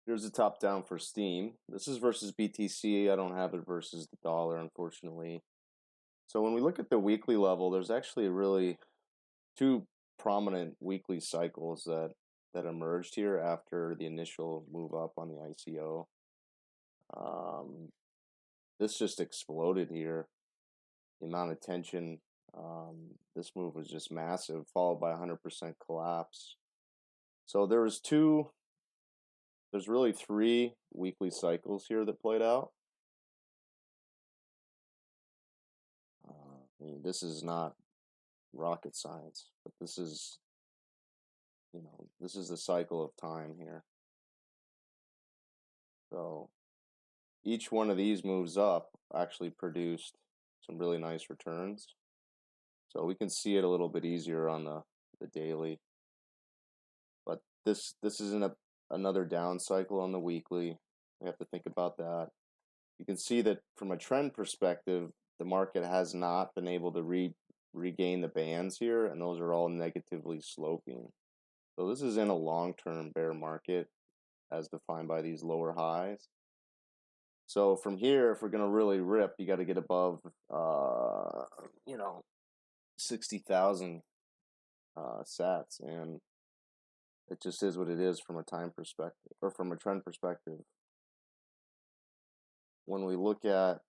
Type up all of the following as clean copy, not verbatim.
Here's the top down for STEEM. This is versus BTC. I don't have it versus the dollar, unfortunately. So when we look at the weekly level, there's actually really two prominent weekly cycles that emerged here after the initial move up on the ICO. This just exploded here. The amount of tension, this move was just massive, followed by 100% collapse. So there's really three weekly cycles here that played out. I mean, this is not rocket science, but this is, this is the cycle of time here. So each one of these moves up actually produced some really nice returns. So we can see it a little bit easier on the daily. But this isn't another down cycle on the weekly. We have to think about that. You can see that from a trend perspective, the market has not been able to regain the bands here, and those are all negatively sloping. So this is in a long-term bear market as defined by these lower highs. So from here, if we're going to really rip, you got to get above, 60,000 sats, and it just is what it is from a time perspective, or from a trend perspective. When we look at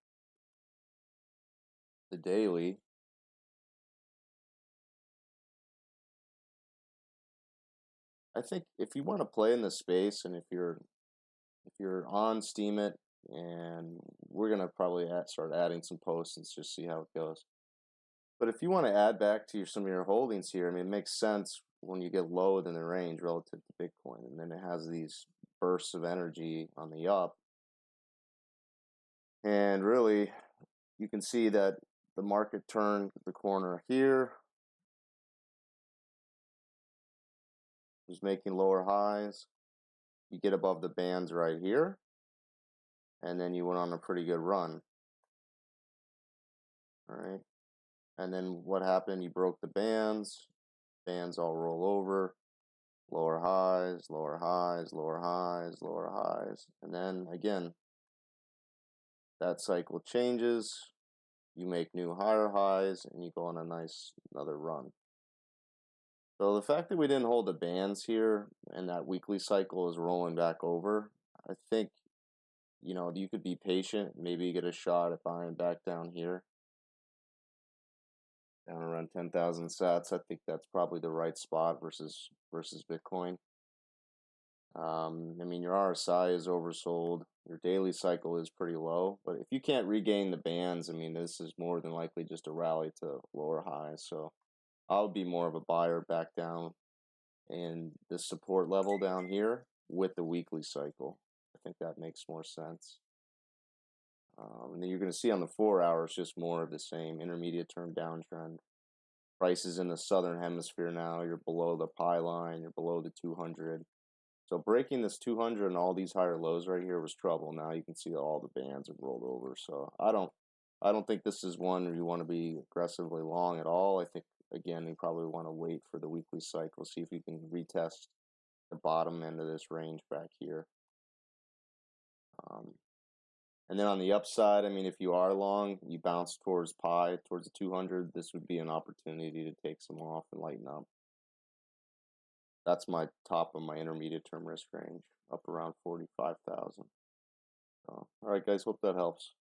the daily, I think if you want to play in this space, and if you're on Steam it, and we're gonna probably start adding some posts and just see how it goes. But if you want to add back to some of your holdings here, I mean, it makes sense when you get low within the range relative to Bitcoin, and then it has these bursts of energy on the up. And really, you can see that the market turned the corner here, was making lower highs. You get above the bands right here, and then you went on a pretty good run. All right. And then what happened? You broke the bands. Bands all roll over. Lower highs, lower highs, lower highs, lower highs. And then again, that cycle changes. You make new higher highs, and you go on a nice another run. So the fact that we didn't hold the bands here and that weekly cycle is rolling back over, I think, you could be patient, maybe get a shot at buying back down here. Down around 10,000 sats, I think that's probably the right spot versus Bitcoin. I mean, your RSI is oversold. Your daily cycle is pretty low. But if you can't regain the bands, I mean, this is more than likely just a rally to lower highs. So I would be more of a buyer back down in the support level down here with the weekly cycle. I think that makes more sense. And then you're going to see on the 4 hours just more of the same intermediate term downtrend. Prices in the southern hemisphere now, you're below the pi line, you're below the 200. So breaking this 200 and all these higher lows right here was trouble. Now you can see all the bands have rolled over. So I don't think this is one where you want to be aggressively long at all. I think, again, you probably want to wait for the weekly cycle, see if you can retest the bottom end of this range back here. And then on the upside, I mean, if you are long, you bounce towards pi, towards the 200, this would be an opportunity to take some off and lighten up. That's my top of my intermediate term risk range, up around 45,000. So, all right, guys, hope that helps.